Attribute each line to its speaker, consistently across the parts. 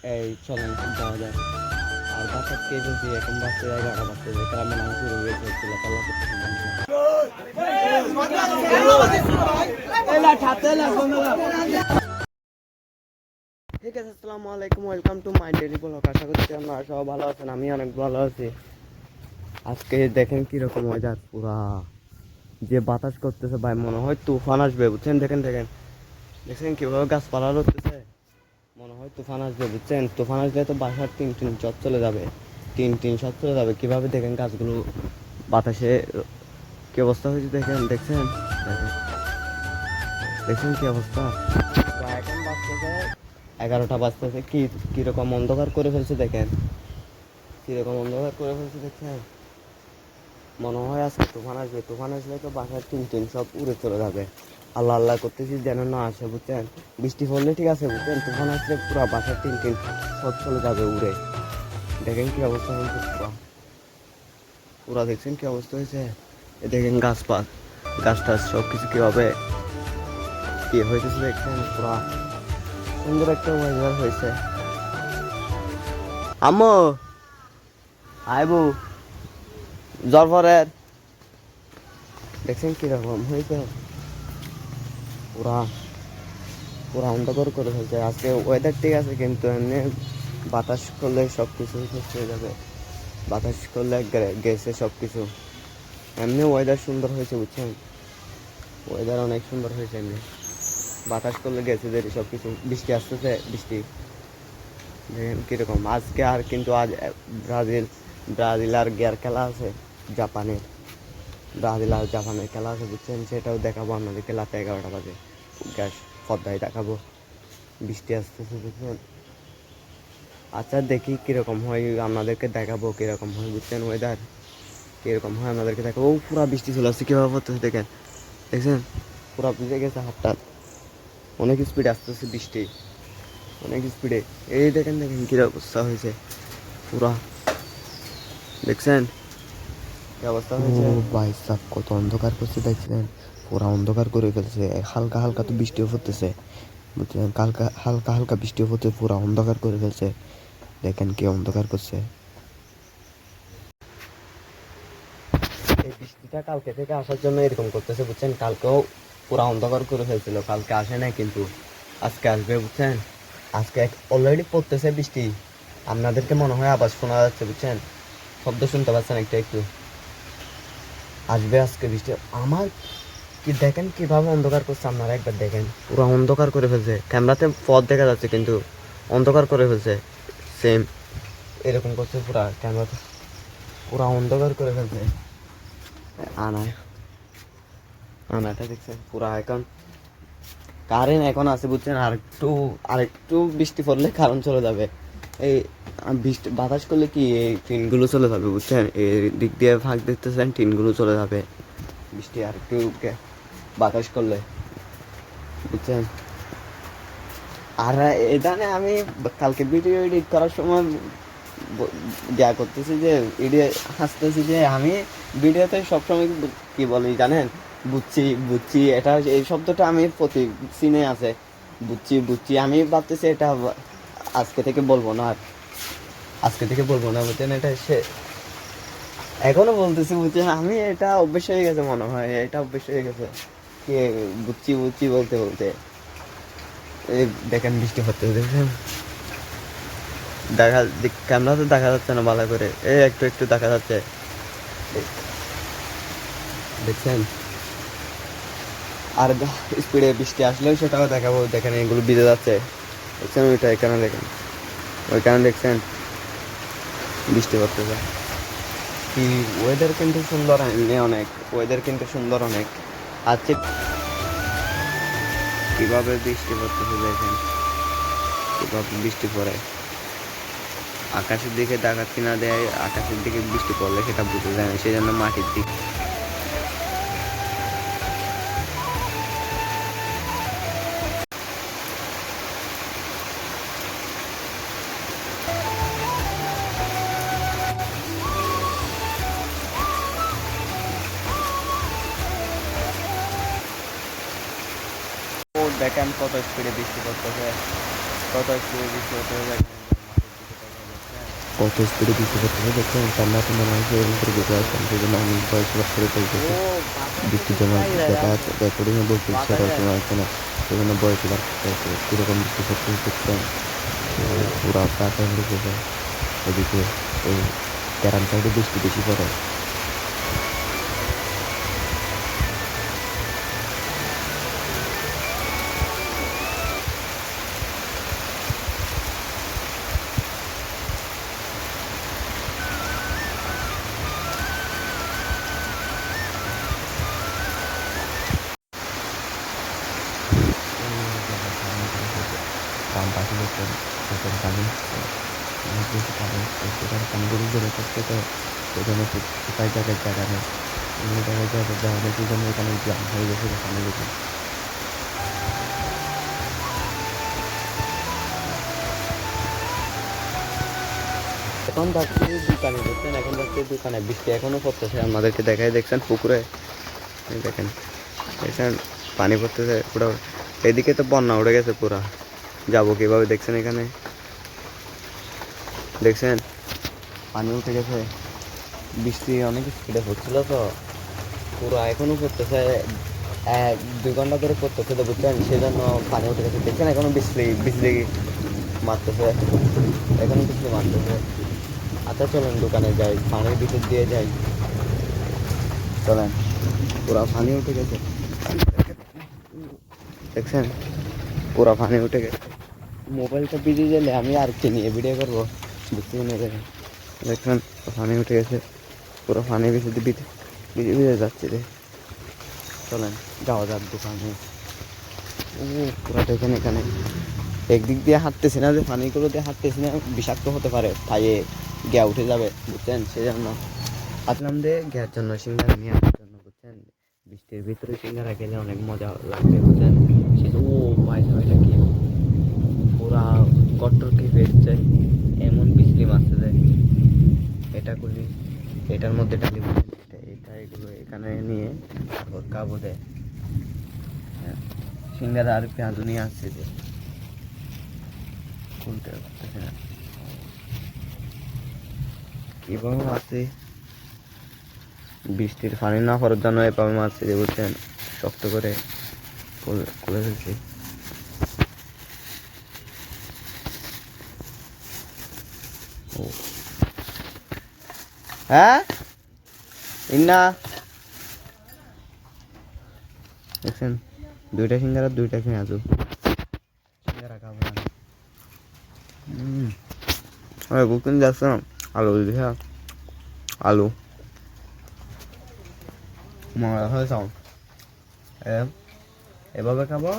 Speaker 1: এই চলেন যাওয়া যায়। আর বাসার কে বলছি এখন বাসতে 11টা বাজতেছে, তার মানে আমি শুরু হয়ে হচ্ছিল পাল্লা করতেছি না। ঠিক আছে, আসসালামু আলাইকুম, welcome to my daily blog. আশা করছি আপনারা সবাই ভালো আছেন, আমি অনেক ভালো আছি। আজকে দেখেন কিরকম ওয়েদার, পুরা যে বাতাস করতেছে ভাই, মনে হয় তুফান আসবে বুঝছেন। দেখেন দেখেন দেখছেন কিভাবে গাছপালা লড়তেছে, মনে হয় তুফান আসবে বুঝছেন। তুফান আসলে তো বাসার টিন টিন সব চলে যাবে, টিন টিন সব চলে যাবে। কিভাবে দেখেন গাছগুলো বাতাসে কি অবস্থা হয়েছে দেখেন, দেখছেন দেখেন দেখছেন কি অবস্থা। তো এখন বাজতেছে 11টা বাজতেছে, কিরকম অন্ধকার করে ফেলছে দেখেন, কিরকম অন্ধকার করে ফেলছে দেখছেন। মনে হয় আজকে তুফান আসবে, তুফান আসলে তো বাসার টিন টিন সব উড়ে চলে যাবে। আল্লাহ আল্লাহ করতেছি যেন না আসে বুঝছেন। বৃষ্টি পড়লে ঠিক আছে বুঝছেন, তুফান আসলে পুরো বাসার টিন টিন সব চলে যাবে উড়ে। দেখেন কি অবস্থা হয়েছে পুরা, পুরা দেখছেন কি অবস্থা হয়েছে। এ দেখেন গাছপাত গাছ টাছ সব কিছু কিভাবে কি হয়েছে দেখছেন। পুরা সুন্দর একটা ওয়েদার হয়েছে। আম্মু আইবু জলফরের দেখছেন কিরকম হয়েছে, পুরা পুরা অন্ধকার করে ফেলছে। আজকে ওয়েদার ঠিক আছে, কিন্তু এমনি বাতাস করলে সব কিছু শেষ হয়ে যাবে। বাতাস করলে গেছে সব কিছু। এমনি ওয়েদার সুন্দর হয়েছে বুঝছেন, ওয়েদার অনেক সুন্দর হয়েছে এমনি। বাতাস করলে গেছে দেরি সব কিছু। বৃষ্টি আসতেছে, বৃষ্টি দেখেন কিরকম। আজকে আর কিন্তু আজ ব্রাজিল ব্রাজিল আর গিয়ার খেলা আছে, জাপানের। ব্রাজিল আর জাপানের খেলা আছে বুঝছেন, সেটাও দেখাবো আপনাদেরকে রাতে 11টা বাজে গ্যাস পর্দায় দেখাবো। বৃষ্টি আসতেছে বুঝছেন। আচ্ছা দেখি কিরকম হয়, আপনাদেরকে দেখাবো কিরকম হয় বুঝছেন। ওয়েদার কিরকম হয় আপনাদেরকে দেখাবো। ও পুরা বৃষ্টি চলে আসছে, কীভাবে পড়তেছে দেখেন, দেখছেন পুরা ভিজে গেছে হাতটা। অনেক স্পিডে আসতেছে বৃষ্টি, অনেক স্পিডে। এই দেখেন দেখেন কী অবস্থা হয়েছে পুরা, দেখছেন কি অবস্থা হয়েছে। ও ভাই সাব কত অন্ধকার করছে দেখছেন, পুরা অন্ধকার করে ফেলছে। হালকা হালকা তো বৃষ্টিও পড়তেছে বুঝছেন, কালকা হালকা হালকা বৃষ্টিও পড়তে পুরা অন্ধকার করে ফেলছে। দেখেন কি অন্ধকার করছে। এই বৃষ্টিটা কালকে থেকে আসার জন্য এরকম করতেছে বুঝছেন। কালকেও পুরা অন্ধকার করে ফেলছিল, কালকে আসে নাই কিন্তু আজকে আসবে বুঝছেন। আজকে অলরেডি পড়তেছে বৃষ্টি, আপনাদেরকে মনে হয় আওয়াজ শোনা যাচ্ছে বুঝছেন, শব্দ শুনতে পাচ্ছেন একটু একটু। আসবে আজকে বৃষ্টি। আমার কি দেখেন কিভাবে অন্ধকার করছে, আপনারা একবার দেখেন পুরো অন্ধকার করে ফেলছে। ক্যামেরাতে পথ দেখা যাচ্ছে কিন্তু অন্ধকার করে ফেলছে, সেম এরকম করছে পুরা ক্যামেরাতে, পুরা অন্ধকার করে ফেলছে। আনায় আনাটা দেখছেন পুরা। এখন কারেন্ট এখন আছে বুঝছেন, আরেকটু বৃষ্টি পড়লে কারেন্ট চলে যাবে। এই বৃষ্টি বাতাস করলে কি এই টিনগুলো চলে যাবে বুঝছেন, এই দিক দিয়ে ফাঁক দেখতেছেন টিনগুলো চলে যাবে বৃষ্টি আর একটু বাতাস করলে বুঝছেন। আর এখানে আমি কালকে ভিডিও এডিট করার সময় দেয়া করতেছি যে হাসতেছি যে আমি ভিডিওতে সবসময় কি বলি জানেন, বুঝছি বুঝছি, এটা এই শব্দটা আমি প্রতি সিনে আছে, বুঝছি বুঝছি। আমি ভাবতেছি এটা আজকে থেকে বলবো না, আর আজকে থেকে বলবো না বুঝছেন। এটা সে এখনো বলতেছি বুঝছেন, আমি এটা অভ্যেস হয়ে গেছে, মনে হয় এটা অভ্যেস হয়ে গেছে কে বুঝছি বুঝছি বলতে বলতে। এই দেখেন বৃষ্টি হচ্ছে দেখেন, ক্যামেরাতে দেখা যাচ্ছে না ভালো করে, এই একটু একটু দেখা যাচ্ছে দেখছেন। আর স্পিডে বৃষ্টি আসলেও সেটাও দেখাবো। দেখেন এগুলো ভিজে যাচ্ছে দেখছেন, ওইটা এখানে দেখেন, ওইখানে দেখছেন বৃষ্টি পড়তেছে। কি ওয়েদার কিন্তু সুন্দর এমনি অনেক, ওয়েদার কিন্তু সুন্দর অনেক। আজকে কিভাবে বৃষ্টি পড়তেছে দেখেন, কিভাবে বৃষ্টি পড়ে। আকাশের দিকে ডাকাতি না দেয়, আকাশের দিকে বৃষ্টি পড়লে সেটা বুঝে যায় না, সেই জন্য মাটির দিক। ও দেখেন কত স্পিডে বৃষ্টি পড়তেছে, কত স্পিডে বৃষ্টি পড়তেছে দেখেন। কত স্পিডে বৃষ্টি পড়তেছে দেখছেন, ঠান্ডা ঠান্ডা মানুষ এরকম করে বসে আসছেন, সেই জন্য অনেক বয়স করে চলতেছে। বৃষ্টির জন্য দেখা যাচ্ছে রেকর্ডিংয়ে বলতে সেটা শোনা যাচ্ছে না, সেই জন্য বয়স বার করতে হচ্ছে। কীরকম বৃষ্টি পড়তেছে দেখছেন, পুরা কাঁচা হয়ে গেছে। এদিকে এই গ্রাম সাইডে বৃষ্টি বেশি পড়ে। গ্রাম পাশে দেখছেন সেখানে পানি অনেক বেশি পানি, সেখানে পানিগুলো বেড়ে থাকছে, তো সেখানে শুকায় জায়গায় জায়গা নেই, অন্য জায়গায় জায়গায় যাওয়া নেই, সেই জন্য এখানে গ্রাম হয়ে গেছে পানিগুলো। এখন যাচ্ছি দোকানে দেখছেন, এখন যাচ্ছি দোকানে, বৃষ্টি এখনো পড়তেছে, আমাদেরকে দেখাই দেখছেন পুকুরে দেখেন, দেখছেন পানি পড়তেছে পুরো। এদিকে তো বন্যা উঠে গেছে পুরা, যাবো কিভাবে দেখছেন, এখানে দেখছেন পানি উঠে গেছে, বৃষ্টি অনেক স্পিডে হচ্ছিল তো পুরো এখনো পড়তেছে, 1-2 ঘন্টা ধরে পড়তেছে তো বুঝছেন, সেই জন্য পানি উঠে গেছে দেখছেন, এখনো বিজলি বিজলি মারতেছে, এখনো বিজলি মারতেছে। আচ্ছা চলেন দোকানে যাই, পানির ভিতর দিয়ে যাই, চলেন। পুরা পানি উঠে গেছে দেখছেন, পুরা পানি উঠে গেছে, মোবাইলটা ভিজে গেলে আমি আর কি নিয়ে ভিডিও করবো, বুঝতে না দেখেন, দেখছেন পানি উঠে গেছে, পুরো পানি ভিজে ভিজে ভিজে ভিজে যাচ্ছে রে। চলেন যাওয়া যাক দোকানে। পুরা দেখেন এখানে একদিক দিয়ে হাঁটতেছি না, যে পানিগুলো দিয়ে হাঁটতেছি না বিষাক্ত হতে পারে, পায়ে গ্যা উঠে যাবে বুঝছেন, সেই জন্য আসলাম দিয়ে গ্যার জন্য সিঙ্গারা নিয়ে আসার জন্য বুঝছেন। বৃষ্টির ভিতরে সিঙ্গারা খেলে অনেক মজা লাগবে বুঝছেন। ও মাই এটা কি পুরা কট্টর কি বেরছে, এমন বৃষ্টি মারছে যে এটা করলি, এটার মধ্যে ডালি এটা এগুলো এখানে নিয়ে তারপর কাবু দেয় সিঙ্গারা আর পেঁয়াজু নিয়ে আসছে যে খুলতে পারতেছে না কিভাবে মারছে, বৃষ্টির পানি না পড়ার জন্য এভাবে মারছে যে বুঝছেন, শক্ত করে খুলে ফেলছি। হ্যাঁ ইন্না দেখছেন, 2টা সিঙ্গারা 2টা পেঁয়াজু, সিঙ্গারা খাবো না। বুকিং যাচ্ছে না, আলু দিঘা আলু মজা হয়ে চাও এভাবে খাবো,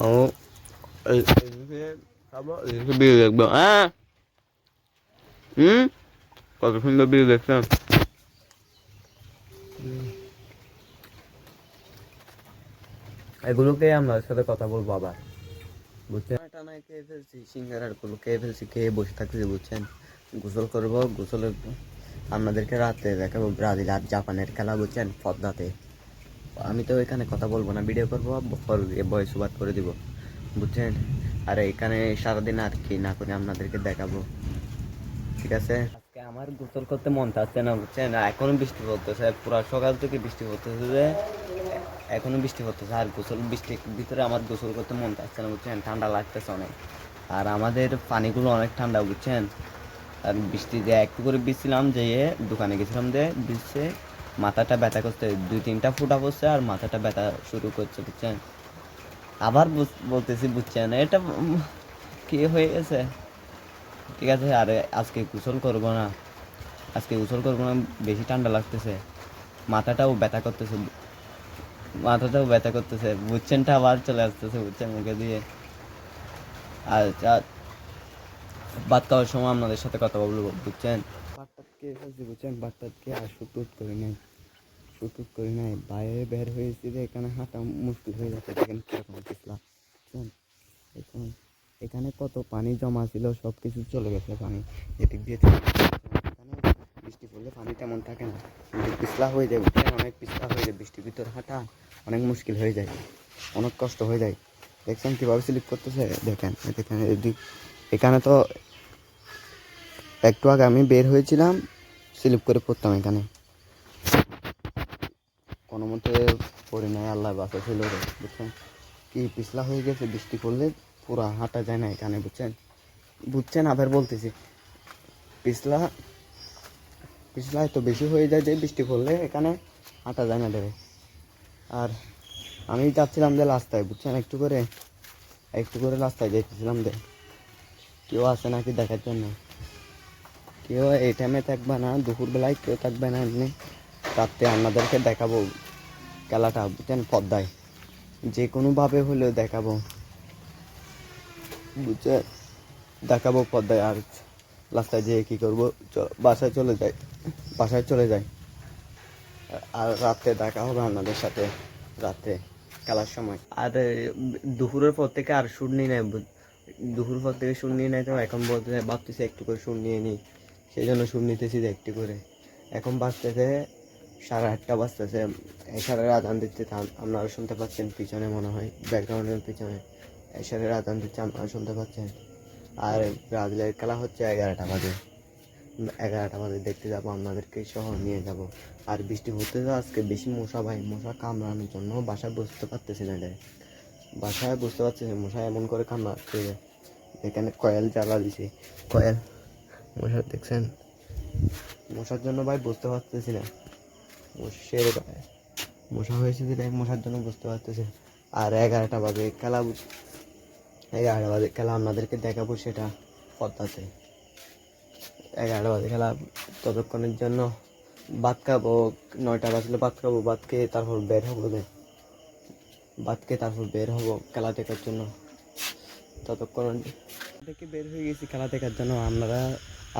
Speaker 1: ও এইদিকে খাবো, এদিকে বিয়ে দেখবো। হ্যাঁ কত সুন্দর বিয়ে দেখছেন, এগুলোকে আমার সাথে কথা বলবো আবার বুঝছেন। টানায় খেয়ে ফেলছি সিঙ্গারার গুলো, খেয়ে ফেলছি, খেয়ে বসে থাকছি বুঝছেন, গোসল করবো, গোসলের আপনাদেরকে রাতে দেখাবো ব্রাজিল আর জাপানের খেলা বুঝছেন পদ্মাতে। আমি তো এখানে কথা বলবো না, ভিডিও করবো, ভয়েস ওভার করে দিব বুঝছেন। আর এখানে সারাদিন আর কি না করে আপনাদেরকে দেখাবো, ঠিক আছে। আজকে আমার গোসল করতে মন চাচ্ছে না বুঝছেন, এখনো বৃষ্টি পড়তেছে, পুরো সকাল থেকে বৃষ্টি পড়তেছে যে এখনো বৃষ্টি পড়তেছে, আর বৃষ্টির ভিতরে আমার গোসল করতে মন চাচ্ছে না বুঝছেন, ঠান্ডা লাগতেছে অনেক, আর আমাদের পানিগুলো অনেক ঠান্ডা বুঝছেন। আর বৃষ্টি দিয়ে একটু করে ভিজছিলাম, যেয়ে দোকানে গেছিলাম, দিয়ে ভিজছে মাথাটা ব্যথা করছে, 2-3টা ফুটা পড়ছে আর মাথাটা ব্যথা শুরু করছে বুঝছেন। আবার বলতেছি বুঝছেন, এটা কি হয়ে গেছে, ঠিক আছে। আর আজকে গোসল করবো না, আজকে গোসল করবো না, বেশি ঠান্ডা লাগতেছে, মাথাটাও ব্যথা করতেছে, মাথাটাও ব্যথা করতেছে বুঝছেনটা আবার চলে আসতেছে বুঝছেন মুখে দিয়ে। আর ভাত খাওয়ার সময় আপনাদের সাথে কথা বলবো বুঝছেন। ভাতটাত খেয়ে ফেলছি বুঝছেন, ভাতটাত খেয়ে আর শুটুট করি নাই বাইরে বের হয়েছি যে এখানে হাঁটা মুশকিল হয়ে যাচ্ছে, দেখেন কিরকম পিছলা বুঝছেন। এখন এখানে কত পানি জমা ছিল, সব কিছু চলে গেছে পানি এদিক দিয়ে, এখানে বৃষ্টি পড়লে পানি তেমন থাকে না, কিন্তু পিছলা হয়ে যায় বুঝছেন, অনেক পিছলা হয়ে যায়, বৃষ্টির ভিতরে হাঁটা অনেক মুশকিল হয়ে যায়, অনেক কষ্ট হয়ে যায়। দেখছেন কীভাবে স্লিপ করতেছে, দেখেন দেখেন এদিক, এখানে তো একটু আগে আমি বের হয়েছিলাম, স্লিপ করে পড়তাম এখানে, কোনো মতে পড়ে নাই, আল্লাহ বাসা ছিল রে, বুঝছেন। কি পিছলা হয়ে গেছে, বৃষ্টি পড়লে পুরা হাঁটা যায় না এখানে, বুঝছেন বুঝছেন আবার বলতেছি, পিছলা পিছলা এত বেশি হয়ে যায় যে বৃষ্টি পড়লে এখানে হাঁটা যায় না দেবে। আর আমি যাচ্ছিলাম যে রাস্তায়, বুঝছেন, একটু করে রাস্তায় যেতেছিলাম যে কেউ আসে নাকি দেখার জন্য। কেউ এই টাইমে থাকবে না, দুপুরবেলায় কেউ থাকবে না, এমনি রাত্রে আপনাদেরকে দেখাবো খেলাটা, বুঝছেন, পদ্মায় যে কোনোভাবে হলেও দেখাবো, বুঝছেন, দেখাবো পদ্মায়। আর রাস্তায় যেয়ে কী করবো, বাসায় চলে যাই, আর রাত্রে দেখা হবে আপনাদের সাথে, রাত্রে খেলার সময়। আর দুপুরের পর থেকে আর শুট নিই নাই, দুপুর পর থেকে শুট নিয়ে নেয়, তো এখন ভাবতেছি একটু করে শুট নিয়ে নিই, সেই জন্য শুট নিতেছি যে একটু করে। এখন বাজতেছে 8:30 বাজতেছে, এশারের আজান দিচ্ছে, আপনারা শুনতে পাচ্ছেন পিছনে, মনে হয় ব্যাকগ্রাউন্ডের পিছনে এশারের আজান দিচ্ছে, আপনারা শুনতে পাচ্ছেন। আর ব্রাজিলের খেলা হচ্ছে 11টা বাজে দেখতে যাবো, আপনাদেরকে সহ নিয়ে যাব। আর বৃষ্টি হতে তো আজকে বেশি মশা, ভাই মশা কামড়ানোর জন্য বাসায় বসতে পারতেছি না রে, বাসায় বুঝতে পারছি মশা এমন করে কামড়াচ্ছে। এখানে কয়েল জ্বালা দিছি, কয়েল, মশা দেখছেন, মশার জন্য ভাই বুঝতে পারতেছি না, মশা হয়েছে যে মশার জন্য বুঝতে পারতেছি। আর 11টা বাজে খেলা, 11টা বাজে খেলা আপনাদেরকে দেখাবো, সেটা পদ্মাতে 11টা বাজে খেলা। ততক্ষণের জন্য ভাত খাবো, 9টা বাজলে ভাত খাবো, ভাত খেয়ে তারপর বের হবো খেলা দেখার জন্য। ততক্ষণ থেকে বের হয়ে গেছি খেলা দেখার জন্য, আপনারা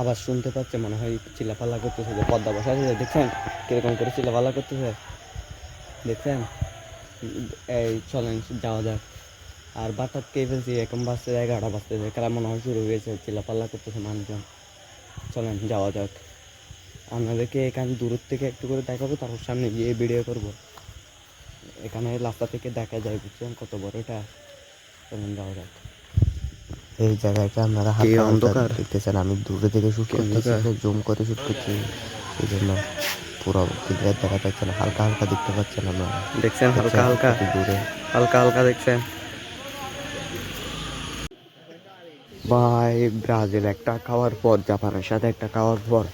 Speaker 1: আবার শুনতে পাচ্ছে, মনে হয় চিল্লাপাল্লা করতেছে, যে পদ্মা বসা আছে দেখছেন কিরকম করে চিল্লাপাল্লা করতেছে, দেখছেন। এই চলেন যাওয়া যাক। আর বাচ্চা খেয়ে ফেলছি, এখন বাজতে 11টা বাজতেছে, খেলা মনে হয় শুরু হয়ে গেছে, চিল্লাপাল্লা করতেছে মানুষজন। চলেন যাওয়া যাক, আপনাদেরকে এখানে দূরের থেকে একটু করে দেখাবো, তারপর সামনে গিয়ে ভিডিও করবো। এখানে রাস্তা থেকে দেখা যায়, বুঝছেন কত বড় এটা। চলেন যাওয়া যাক। এই জায়গাটা আপনারা হালকা অন্ধকার দেখতেছেন, আমি দূরে থেকে শুট করতেছি, জুম করে শুট করছি, এই জন্য পুরো ক্লিয়ার দেখা যাচ্ছে না, হালকা হালকা দেখতে পাচ্ছেন আপনারা, দেখছেন হালকা হালকা দূরে, হালকা হালকা দেখছেন। ভাই ব্রাজিল একটা খাওয়ার পর, জাপানের সাথে একটা খাওয়ার পর,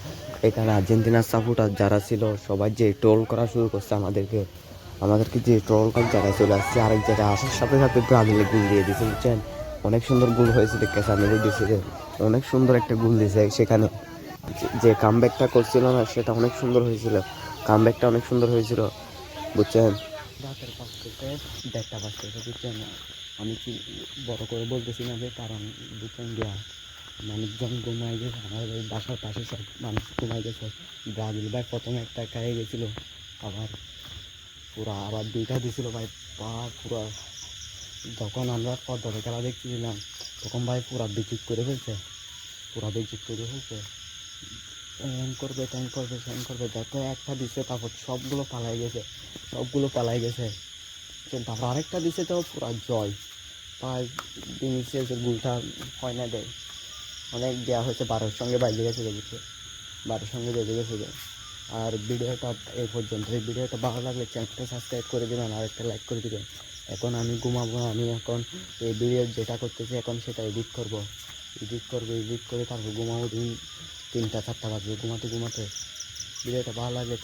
Speaker 1: এখানে আর্জেন্টিনার সাপোর্টার যারা ছিল সবাই যে ট্রোল করা শুরু করছে আমাদেরকে যে ট্রোল করে জায়গায় চলে আসছে, আরেক জায়গায় আসার সাথে সাথে ব্রাজিলে গোল দিয়ে দিয়েছে, বুঝছেন। অনেক সুন্দর গোল হয়েছে, দেখে সামনে দিয়েছে, অনেক সুন্দর একটা গোল দিয়েছে সেখানে। যে কামব্যাকটা করছিল না, সেটা অনেক সুন্দর হয়েছিল, কামব্যাকটা অনেক সুন্দর হয়েছিল, বুঝছেন। রাতের 1:30 বাজতেছে, বুঝছেন। আমি কি বড় করে বলতেছি না যে, কারণ বুঝছেন গিয়া মানুষজন ঘুমাই গেছে, আমার ওই বাসার পাশে সব মানুষ ঘুমাই গেছে। ব্রাজিল ভাই প্রথমে একটা খেয়ে গেছিলো, আবার আবার 2টা দিয়েছিল ভাই, পুরা যখন আমরা পদ্মাতে খেলা দেখছিলাম, তখন ভাই বেচিত করে ফেলছে, এন করবে সেন করবে, দেখো একটা দিচ্ছে, তারপর সবগুলো পালাই গেছে, তারপর আরেকটা দিচ্ছে, তো পুরা জয়। 5 দিন যে গোলটা হয় না দেয়, অনেক দেওয়া হয়েছে, 12-র সঙ্গে বাইরে গেছে, দেখছে 12-র সঙ্গে বেজে গেছে। আর ভিডিওটা এই পর্যন্ত, এই ভিডিওটা ভালো লাগলে চ্যানেলটা সাবস্ক্রাইব করে দেবেন, আর একটা লাইক করে দেবেন। এখন আমি ঘুমাবো, আমি এখন এই ভিডিও যেটা করতেছি এখন সেটা এডিট করে তারপর ঘুমাবো। 3-4টা বাজবে ঘুমাতে। ভিডিওটা ভালো লাগলে